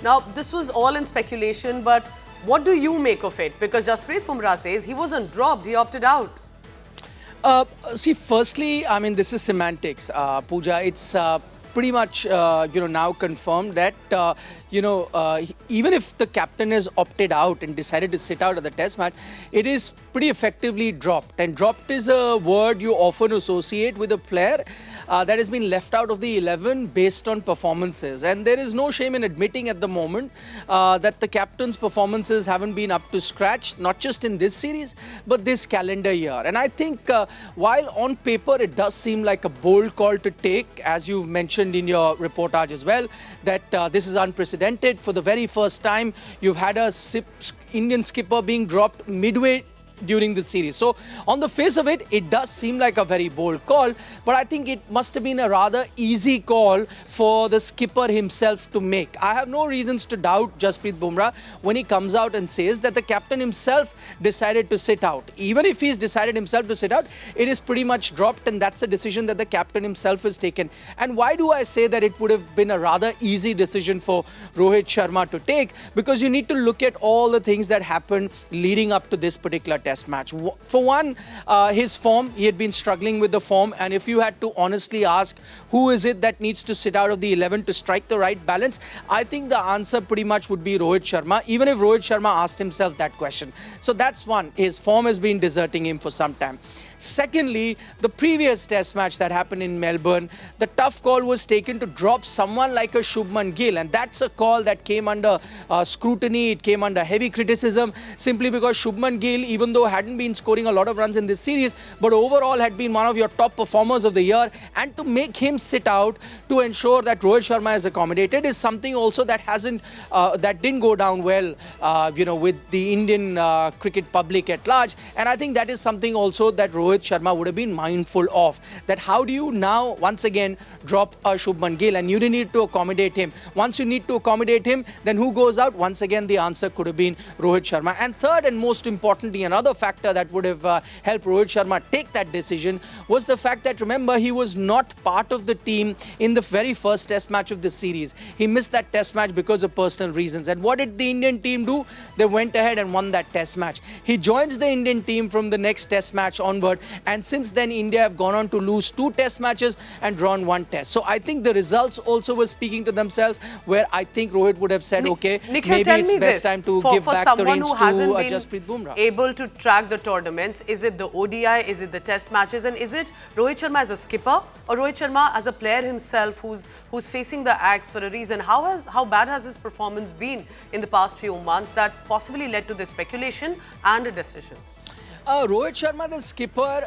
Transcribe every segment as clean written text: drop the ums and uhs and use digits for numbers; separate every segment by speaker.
Speaker 1: Now, this was all in speculation, but what do you make of it? Because Jasprit Bumrah says he wasn't dropped, he opted out.
Speaker 2: See, firstly, I mean, this is semantics, Pooja. It's pretty much, now confirmed that, even if the captain has opted out and decided to sit out of the test match, it is pretty effectively dropped. And dropped is a word you often associate with a player that has been left out of the 11 based on performances. And there is no shame in admitting at the moment that the captain's performances haven't been up to scratch, not just in this series, but this calendar year. And I think while on paper it does seem like a bold call to take, as you've mentioned in your reportage as well, that this is unprecedented. For the very first time, you've had a Indian skipper being dropped midway during the series. So on the face of it, it does seem like a very bold call, but I think it must have been a rather easy call for the skipper himself to make. I have no reasons to doubt Jasprit Bumrah when he comes out and says that the captain himself decided to sit out. Even if he's decided himself to sit out, it is pretty much dropped, and that's a decision that the captain himself has taken. And why do I say that it would have been a rather easy decision for Rohit Sharma to take? Because you need to look at all the things that happened leading up to this particular test match. For one, his form, he had been struggling with the form, and if you had to honestly ask who is it that needs to sit out of the 11 to strike the right balance, I think the answer pretty much would be Rohit Sharma, even if Rohit Sharma asked himself that question. So that's one. His form has been deserting him for some time. Secondly, the previous test match that happened in Melbourne, the tough call was taken to drop someone like a Shubman Gill, and that's a call that came under scrutiny, it came under heavy criticism, simply because Shubman Gill, even though hadn't been scoring a lot of runs in this series, but overall had been one of your top performers of the year, and to make him sit out to ensure that Rohit Sharma is accommodated is something also that didn't go down well, with the Indian cricket public at large, and I think that is something also that Rohit Sharma would have been mindful of, that how do you now once again drop a Shubman Gill, and you need to accommodate him. Once you need to accommodate him, then who goes out? Once again the answer could have been Rohit Sharma. And third and most importantly, another factor that would have helped Rohit Sharma take that decision was the fact that, remember, he was not part of the team in the very first test match of this series. He missed that test match because of personal reasons. And what did the Indian team do? They went ahead and won that test match. He joins the Indian team from the next test match onward, and since then India have gone on to lose 2 test matches and drawn 1 test. So I think the results also were speaking to themselves, where I think Rohit would have said, okay,
Speaker 1: Nikhil,
Speaker 2: maybe it's best time to give back the reins to Jasprit Bumrah.
Speaker 1: Able to track the tournaments, is it the ODI, is it the test matches, and is it Rohit Sharma as a skipper or Rohit Sharma as a player himself who's facing the axe for a reason? How bad has his performance been in the past few months that possibly led to this speculation and a decision?
Speaker 2: Rohit Sharma, the skipper,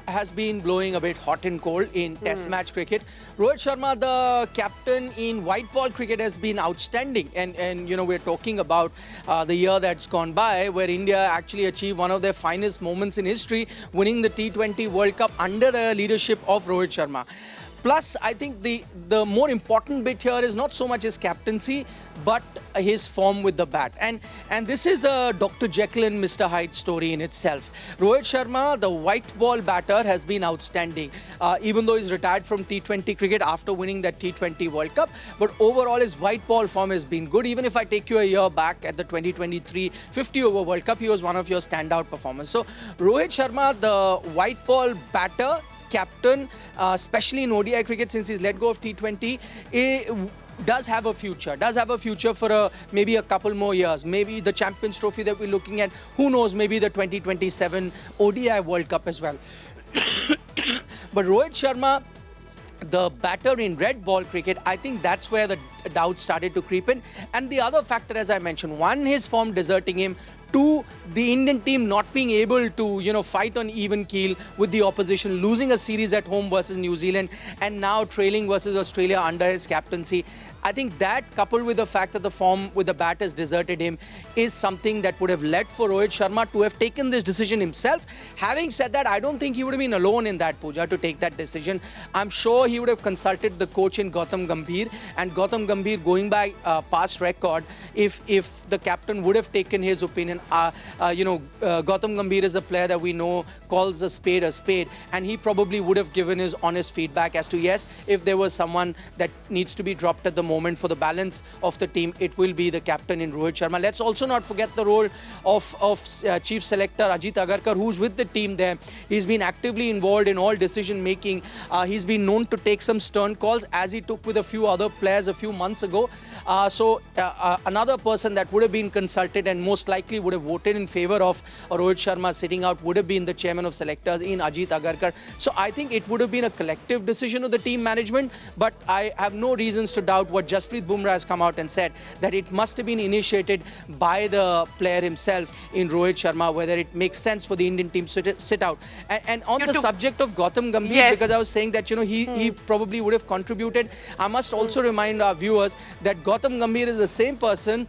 Speaker 2: has been blowing a bit hot and cold in test match cricket. Rohit Sharma, the captain in white ball cricket, has been outstanding. And we're talking about the year that's gone by, where India actually achieved one of their finest moments in history, winning the T20 World Cup under the leadership of Rohit Sharma. Plus, I think the more important bit here is not so much his captaincy, but his form with the bat. And this is a Dr. Jekyll and Mr. Hyde story in itself. Rohit Sharma, the white ball batter, has been outstanding, even though he's retired from T20 cricket after winning that T20 World Cup. But overall, his white ball form has been good. Even if I take you a year back at the 2023 50-over World Cup, he was one of your standout performers. So Rohit Sharma, the white ball batter, captain, especially in ODI cricket since he's let go of T20, does have a future for maybe a couple more years. Maybe the Champions Trophy that we're looking at, who knows, maybe the 2027 ODI World Cup as well. But Rohit Sharma, the batter in red ball cricket, I think that's where the doubts started to creep in. And the other factor, as I mentioned, one, his form deserting him. 2, the Indian team not being able to, fight on even keel with the opposition, losing a series at home versus New Zealand, and now trailing versus Australia under his captaincy. I think that, coupled with the fact that the form with the bat has deserted him, is something that would have led for Rohit Sharma to have taken this decision himself. Having said that, I don't think he would have been alone in that, Pooja, to take that decision. I'm sure he would have consulted the coach in Gautam Gambhir, and Gautam Gambhir, going by past record, if the captain would have taken his opinion, Gautam Gambhir is a player that we know calls a spade, and he probably would have given his honest feedback as to, yes, if there was someone that needs to be dropped at the moment for the balance of the team, it will be the captain in Rohit Sharma. Let's also not forget the role of chief selector Ajit Agarkar, who's with the team there. He's been actively involved in all decision making. He's been known to take some stern calls, as he took with a few other players a few months ago. Another person that would have been consulted and most likely would have voted in favor of Rohit Sharma sitting out would have been the chairman of selectors in Ajit Agarkar. So I think it would have been a collective decision of the team management, but I have no reasons to doubt what Jasprit Bumrah has come out and said, that it must have been initiated by the player himself in Rohit Sharma, whether it makes sense for the Indian team to sit out. And on the subject of Gautam Gambhir,
Speaker 1: yes,
Speaker 2: because I was saying that, he probably would have contributed, I must also remind our viewers that Gautam Gambhir is the same person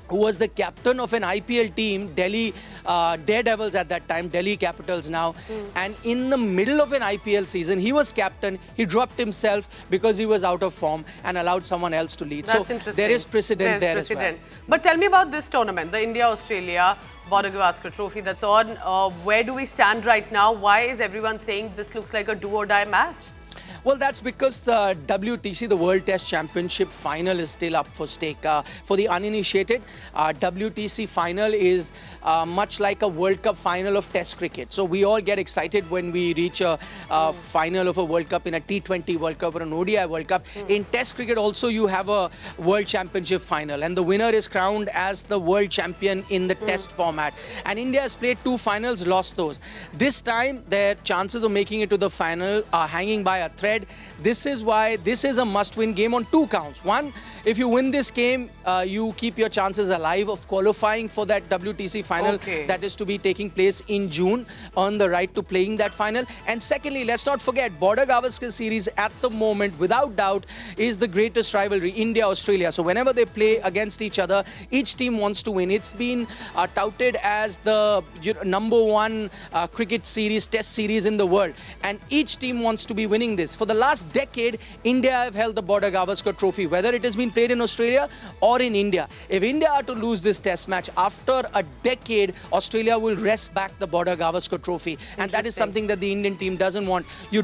Speaker 2: who was the captain of an IPL team, Delhi Daredevils at that time, Delhi Capitals now. And in the middle of an IPL season, he was captain. He dropped himself because he was out of form and allowed someone else to lead.
Speaker 1: That's
Speaker 2: so
Speaker 1: interesting.
Speaker 2: there is precedent there as well.
Speaker 1: But tell me about this tournament, the India-Australia Border Gavaskar Trophy that's on. Where do we stand right now? Why is everyone saying this looks like a do-or-die match?
Speaker 2: Well, that's because the WTC, the World Test Championship final, is still up for stake. For the uninitiated, WTC final is much like a World Cup final of Test cricket. So we all get excited when we reach a final of a World Cup in a T20 World Cup or an ODI World Cup. In Test cricket also, you have a World Championship final, and the winner is crowned as the world champion in the Test format. And India has played 2 finals, lost those. This time, their chances of making it to the final are hanging by a thread. This is why this is a must-win game on 2 counts. One, if you win this game, you keep your chances alive of qualifying for that WTC final that is to be taking place in June, earn the right to playing that final. And secondly, let's not forget, Border Gavaskar series at the moment, without doubt, is the greatest rivalry, India-Australia. So whenever they play against each other, each team wants to win. It's been touted as the #1 cricket series, Test series in the world. And each team wants to be winning this. For the last decade, India have held the Border Gavaskar Trophy, whether it has been played in Australia or in India. If India are to lose this Test match, after a decade, Australia will wrest back the Border Gavaskar Trophy. And that is something that the Indian team doesn't want. You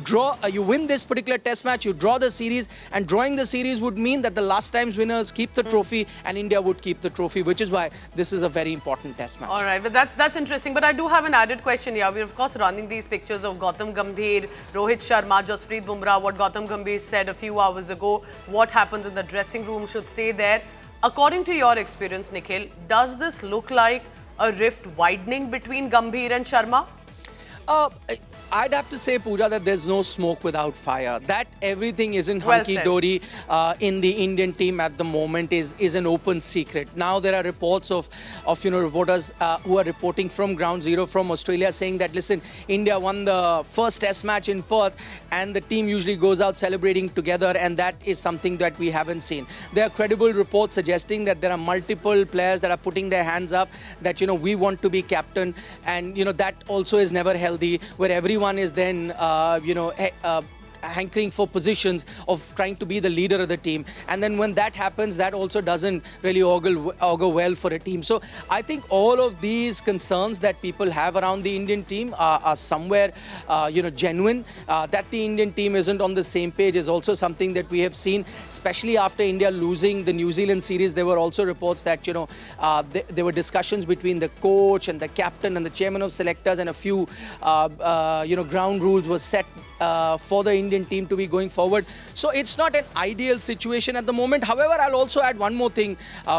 Speaker 2: win this particular Test match, you draw the series, and drawing the series would mean that the last time's winners keep the trophy and India would keep the trophy, which is why this is a very important Test match.
Speaker 1: All right, but that's interesting. But I do have an added question here. We're of course running these pictures of Gautam Gambhir, Rohit Sharma, Jasprit Bumrah. What Gautam Gambhir said a few hours ago, what happens in the dressing room should stay there. According to your experience, Nikhil, does this look like a rift widening between Gambhir and Sharma?
Speaker 2: I'd have to say, Pooja, that there's no smoke without fire. That everything isn't hunky-dory in the Indian team at the moment is an open secret. Now there are reports of reporters who are reporting from ground zero from Australia saying that, listen, India won the first Test match in Perth and the team usually goes out celebrating together, and that is something that we haven't seen. There are credible reports suggesting that there are multiple players that are putting their hands up that, we want to be captain, and, that also is never healthy, where everyone is then, hankering for positions of trying to be the leader of the team. And then when that happens, that also doesn't really augur well for a team. So I think all of these concerns that people have around the Indian team are somewhere, genuine. That the Indian team isn't on the same page is also something that we have seen, especially after India losing the New Zealand series. There were also reports that, there were discussions between the coach and the captain and the chairman of selectors, and a few, ground rules were set for the Indian team to be going forward. So it's not an ideal situation at the moment. However, I'll also add one more thing,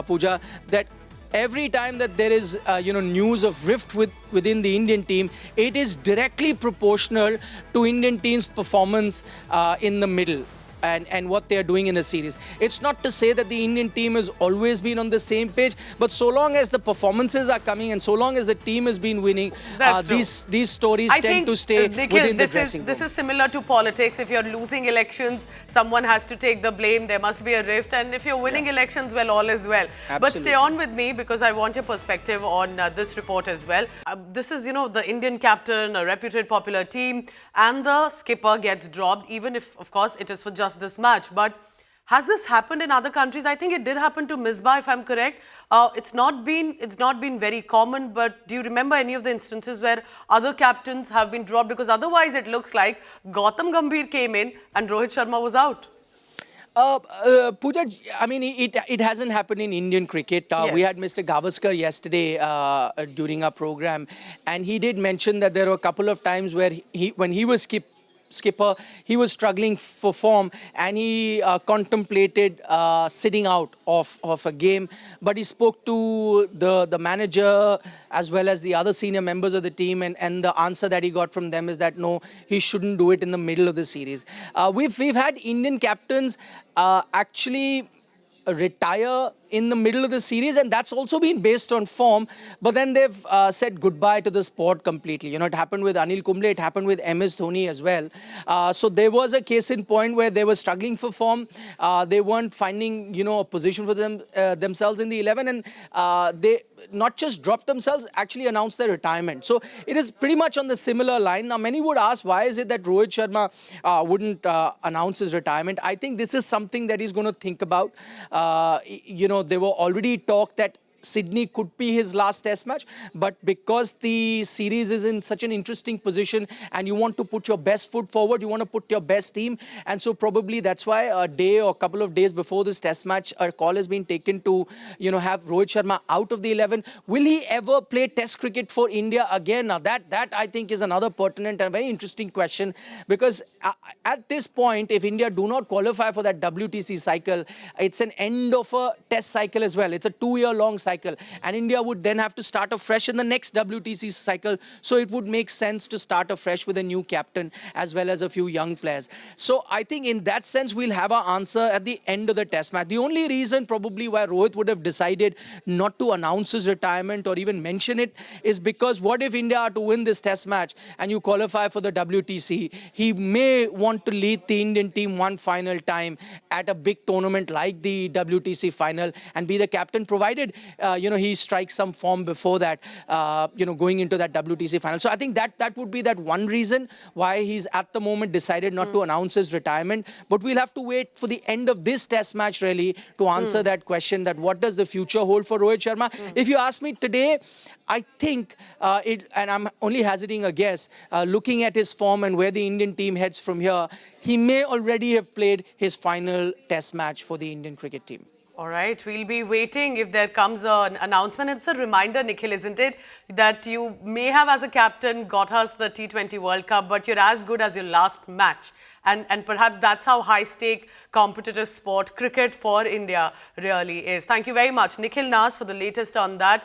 Speaker 2: Pooja, that every time that there is, news of rift within the Indian team, it is directly proportional to Indian team's performance in the middle. And what they are doing in a series. It's not to say that the Indian team has always been on the same page, but so long as the performances are coming and so long as the team has been winning, these stories tend to stay within the dressing room.
Speaker 1: This is similar to politics. If you're losing elections, someone has to take the blame. There must be a rift. And if you're winning elections, well, all is well.
Speaker 2: Absolutely.
Speaker 1: But stay on with me because I want your perspective on this report as well. This is, the Indian captain, a reputed popular team, and the skipper gets dropped, even if, of course, it is for just this match. But Has this happened in other countries? I think it did happen to Misbah, if I'm correct. It's not been very common, but do you remember any of the instances where other captains have been dropped? Because otherwise it looks like Gautam Gambhir came in and Rohit Sharma was out.
Speaker 2: Pooja, I mean, it hasn't happened in Indian cricket. We
Speaker 1: Yes.
Speaker 2: had Mr. Gavaskar yesterday during our program, and he did mention that there were a couple of times where when he was skipper, he was struggling for form, and he contemplated sitting out of a game. But he spoke to the manager as well as the other senior members of the team, and the answer that he got from them is that no, he shouldn't do it in the middle of the series. We've had Indian captains actually retire in the middle of the series, and that's also been based on form. But then they've said goodbye to the sport completely. You know, it happened with Anil Kumble, it happened with MS Dhoni as well. So there was a case in point where they were struggling for form. They weren't finding, you know, a position for themselves in the 11, and they not just dropped themselves, actually announced their retirement. So it is pretty much on the similar line. Now, many would ask, why is it that Rohit Sharma wouldn't announce his retirement? I think this is something that he's going to think about. You know, there were already talk that Sydney could be his last test match, but because the series is in such an interesting position and you want to put your best foot forward, you want to put your best team, and so probably that's why a day or a couple of days before this test match, a call has been taken to, you know, have Rohit Sharma out of the 11. Will he ever play test cricket for India again? Now that I think is another pertinent and very interesting question, because at this point, if India do not qualify for that WTC cycle, it's an end of a test cycle as well. It's a 2-year-long cycle. And India would then have to start afresh in the next WTC cycle. So it would make sense to start afresh with a new captain as well as a few young players. So I think in that sense, we'll have our answer at the end of the test match. The only reason probably why Rohit would have decided not to announce his retirement or even mention it is because what if India are to win this test match and you qualify for the WTC? He may want to lead the Indian team one final time at a big tournament like the WTC final and be the captain, provided you know, he strikes some form before that, you know, going into that WTC final. So I think that would be that one reason why he's at the moment decided not to announce his retirement. But we'll have to wait for the end of this test match really to answer that question, that what does the future hold for Rohit Sharma? If you ask me today, I think, and I'm only hazarding a guess, looking at his form and where the Indian team heads from here, he may already have played his final test match for the Indian cricket team.
Speaker 1: All right, we'll be waiting if there comes an announcement. It's a reminder, Nikhil, isn't it, that you may have as a captain got us the T20 World Cup, but you're as good as your last match. And perhaps that's how high-stake competitive sport cricket for India really is. Thank you very much, Nikhilnaz, for the latest on that.